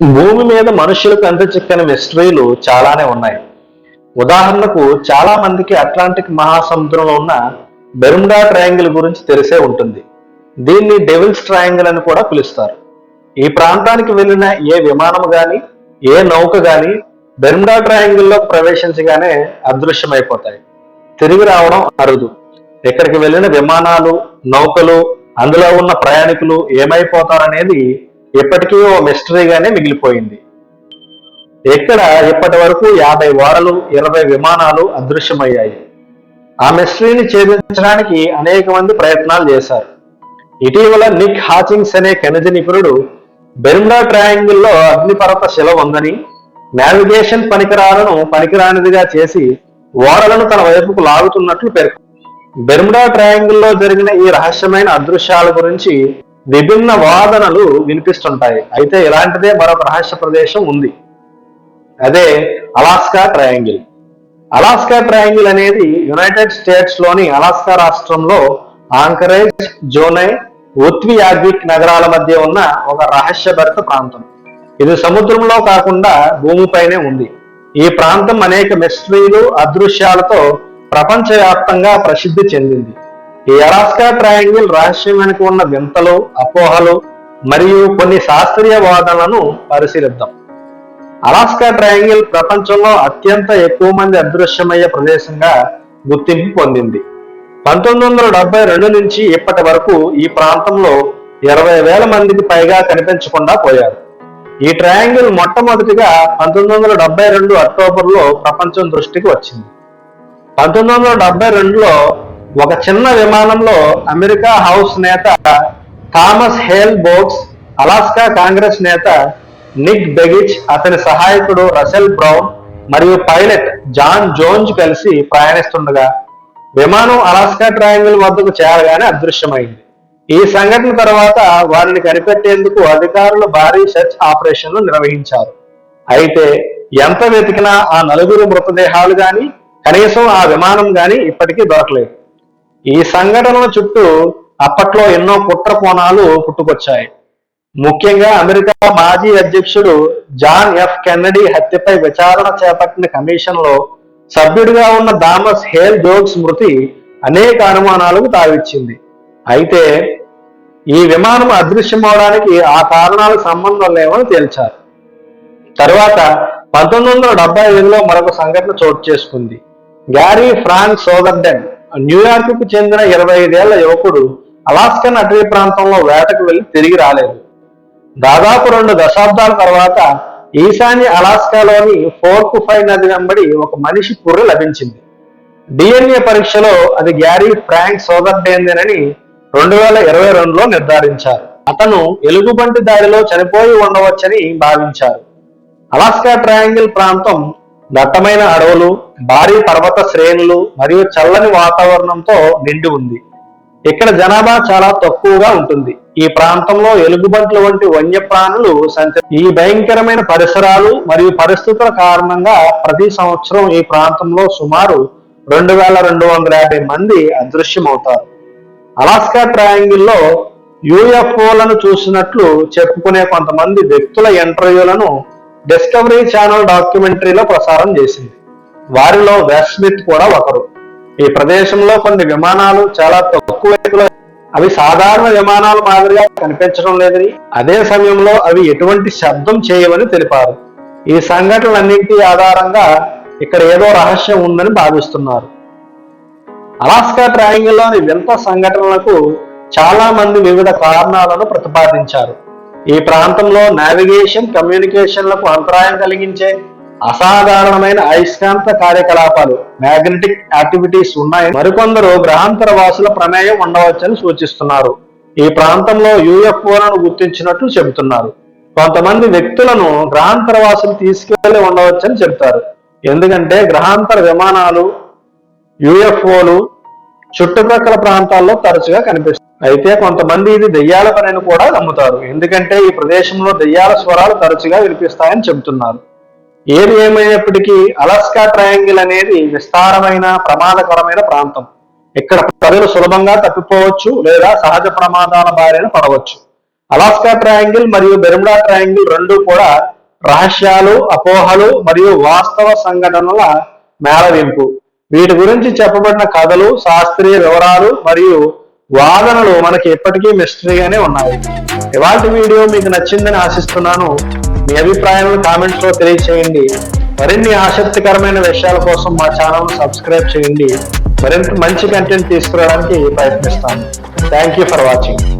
భూమి మీద మనుషులకు అంత చిక్కని మిస్టరీలు చాలానే ఉన్నాయి. ఉదాహరణకు చాలా మందికి అట్లాంటిక్ మహాసముద్రంలో ఉన్న బెర్ముడా ట్రయాంగిల్ గురించి తెలిసే ఉంటుంది. దీన్ని డెవిల్స్ ట్రయాంగిల్ అని కూడా పిలుస్తారు. ఈ ప్రాంతానికి వెళ్ళిన ఏ విమానం గాని ఏ నౌక గాని బెర్ముడా ట్రయాంగిల్లో ప్రవేశించగానే అదృశ్యమైపోతాయి. తిరిగి రావడం అరుదు. ఇక్కడికి వెళ్ళిన విమానాలు, నౌకలు, అందులో ఉన్న ప్రయాణికులు ఏమైపోతారనేది ఇప్పటికీ ఓ మిస్టరీగానే మిగిలిపోయింది. ఇక్కడ ఇప్పటి వరకు 50 ఓడలు, 20 విమానాలు అదృశ్యమయ్యాయి. ఆ మిస్టరీని ఛేదించడానికి అనేక మంది ప్రయత్నాలు చేశారు. ఇటీవల నిక్ హాచింగ్స్ అనే ఖనిజ నిపుణుడు బెర్ముడా ట్రయాంగిల్లో అగ్నిపర్వత శిల ఉందని, నావిగేషన్ పరికరాలను పనికిరానిదిగా చేసి ఓడలను తన వైపుకు లాగుతున్నట్లు పేర్కొన్నారు. బెర్ముడా ట్రయాంగిల్లో జరిగిన ఈ రహస్యమైన అదృశ్యాల గురించి విభిన్న వాదనలు వినిపిస్తుంటాయి. అయితే ఇలాంటిదే మరొక రహస్య ప్రదేశం ఉంది. అదే అలాస్కా ట్రయాంగిల్. అలాస్కా ట్రయాంగిల్ అనేది యునైటెడ్ స్టేట్స్ లోని అలాస్కా రాష్ట్రంలో ఆంకరేజ్, జోనై, ఉత్వియాగ్విక్ నగరాల మధ్య ఉన్న ఒక రహస్యభరిత ప్రాంతం. ఇది సముద్రంలో కాకుండా భూమిపైనే ఉంది. ఈ ప్రాంతం అనేక మిస్టరీలు, అదృశ్యాలతో ప్రపంచవ్యాప్తంగా ప్రసిద్ధి చెందింది. ఈ అలాస్కా ట్రయాంగిల్ రహస్యం వెనుక ఉన్న వింతలు, అపోహలు మరియు కొన్ని శాస్త్రీయ వాదనలను పరిశీలిద్దాం. అలాస్కా ట్రయాంగిల్ ప్రపంచంలో అత్యంత ఎక్కువ మంది అదృశ్యమయ్యే ప్రదేశంగా గుర్తింపు పొందింది. 1972 నుంచి ఇప్పటి వరకు ఈ ప్రాంతంలో 20,000 మందికి పైగా కనిపించకుండా పోయారు. ఈ ట్రయాంగిల్ మొట్టమొదటిగా 1972 అక్టోబర్లో ప్రపంచం దృష్టికి వచ్చింది. 1972లో ఒక చిన్న విమానంలో అమెరికా హౌస్ నేత థామస్ హేల్ బోక్స్, అలాస్కా కాంగ్రెస్ నేత నిక్ బెగిచ్, అతని సహాయకుడు రసెల్ బ్రౌన్ మరియు పైలట్ జాన్ జోన్స్ కలిసి ప్రయాణిస్తుండగా విమానం అలాస్కా ట్రయాంగిల్ వద్దకు చేరగానే అదృశ్యమైంది. ఈ సంఘటన తర్వాత వారిని కనిపెట్టేందుకు అధికారులు భారీ సెర్చ్ ఆపరేషన్లు నిర్వహించారు. అయితే ఎంత వెతికినా ఆ నలుగురు మృతదేహాలు గాని, కనీసం ఆ విమానం గాని ఇప్పటికీ దొరకలేదు. ఈ సంఘటన చుట్టూ అప్పట్లో ఎన్నో కుట్ర కోణాలు పుట్టుకొచ్చాయి. ముఖ్యంగా అమెరికా మాజీ అధ్యక్షుడు జాన్ ఎఫ్ కెన్నడీ హత్యపై విచారణ చేపట్టిన కమిషన్ లో సభ్యుడిగా ఉన్న థామస్ హేల్ బోక్స్ మృతి అనేక అనుమానాలకు తావిచ్చింది. అయితే ఈ విమానం అదృశ్యమవడానికి ఆ కారణాలకు సంబంధం లేవని తేల్చారు. తర్వాత 1975లో మరొక సంఘటన చోటు చేసుకుంది. గ్యారీ ఫ్రాంక్ సోదర్డెన్, న్యూయార్క్ కు చెందిన 25 ఏళ్ల యువకుడు అలాస్కన్ అటవీ ప్రాంతంలో వేటకు వెళ్లి తిరిగి రాలేదు. దాదాపు 2 దశాబ్దాల తర్వాత ఈశాన్య అలాస్కాలోని ఫోర్క్ ఫై నది వెంబడి ఒక మనిషి పుర్రె లభించింది. డిఎన్ఏ పరీక్షలో అది గ్యారీ ఫ్రాంక్ సోదర్డేనేనని 2022లో నిర్ధారించారు. అతను ఎలుగుబంటి దాడిలో చనిపోయి ఉండవచ్చని భావించారు. అలాస్కా ట్రయాంగిల్ ప్రాంతం దట్టమైన అడవులు, భారీ పర్వత శ్రేణులు మరియు చల్లని వాతావరణంతో నిండి ఉంది. ఇక్కడ జనాభా చాలా తక్కువగా ఉంటుంది. ఈ ప్రాంతంలో ఎలుగుబంట్ల వంటి వన్యప్రాణులు ఈ భయంకరమైన పరిసరాలు మరియు పరిస్థితుల కారణంగా ప్రతి సంవత్సరం ఈ ప్రాంతంలో సుమారు 2250 మంది అదృశ్యమవుతారు. అలాస్కా ట్రయాంగిల్లో యుఎఫ్ఓలను చూసినట్లు చెప్పుకునే కొంతమంది వ్యక్తుల ఇంటర్వ్యూలను డిస్కవరీ ఛానల్ డాక్యుమెంటరీలో ప్రసారం చేసింది. వారిలో వెస్ స్మిత్ కూడా ఒకరు. ఈ ప్రదేశంలో కొన్ని విమానాలు చాలా తక్కువ ఎత్తులో, అవి సాధారణ విమానాల మాదిరిగా కనిపించడం లేదని, అదే సమయంలో అవి ఎటువంటి శబ్దం చేయవని తెలిపారు. ఈ సంఘటనలన్నింటి ఆధారంగా ఇక్కడ ఏదో రహస్యం ఉందని భావిస్తున్నారు. అలాస్కా ట్రయాంగిల్లోని వింత సంఘటనలకు చాలా మంది వివిధ కారణాలను ప్రతిపాదించారు. ఈ ప్రాంతంలో నావిగేషన్, కమ్యూనికేషన్లకు అంతరాయం కలిగించే అసాధారణమైన అయస్కాంత కార్యకలాపాలు, మ్యాగ్నెటిక్ యాక్టివిటీస్ ఉన్నాయి. మరికొందరు గ్రహాంతర వాసుల ప్రమేయం ఉండవచ్చని సూచిస్తున్నారు. ఈ ప్రాంతంలో యుఎఫ్ఓలను గుర్తించినట్లు చెబుతున్నారు. కొంతమంది వ్యక్తులను గ్రహాంతర వాసులు తీసుకెళ్లి ఉండవచ్చని చెబుతారు. ఎందుకంటే గ్రహాంతర విమానాలు, యుఎఫ్ఓలు చుట్టుప్రక్కల ప్రాంతాల్లో తరచుగా కనిపిస్తాయి. అయితే కొంతమంది ఇది దెయ్యాల పనిని కూడా నమ్ముతారు. ఎందుకంటే ఈ ప్రదేశంలో దెయ్యాల స్వరాలు తరచుగా వినిపిస్తాయని చెబుతున్నారు. ఏది ఏమైనప్పటికీ అలాస్కా ట్రయాంగిల్ అనేది విస్తారమైన, ప్రమాదకరమైన ప్రాంతం. ఇక్కడ ప్రజలు సులభంగా తప్పిపోవచ్చు లేదా సహజ ప్రమాదాల బారిన పడవచ్చు. అలాస్కా ట్రయాంగిల్ మరియు బెర్ముడా ట్రయాంగిల్ రెండు కూడా రహస్యాలు, అపోహలు మరియు వాస్తవ సంఘటనల మేళవింపు. వీటి గురించి చెప్పబడిన కథలు, శాస్త్రీయ వివరాలు మరియు వాదనలు మనకి ఎప్పటికీ మిస్టరీగానే ఉన్నాయి. ఇవాళ వీడియో మీకు నచ్చిందని ఆశిస్తున్నాను. మీ అభిప్రాయాలను కామెంట్స్ లో తెలియచేయండి. మరిన్ని ఆసక్తికరమైన విషయాల కోసం మా ఛానల్ సబ్స్క్రైబ్ చేయండి. మరింత మంచి కంటెంట్ తీసుకురావడానికి ప్రయత్నిస్తాను. Thank you for watching.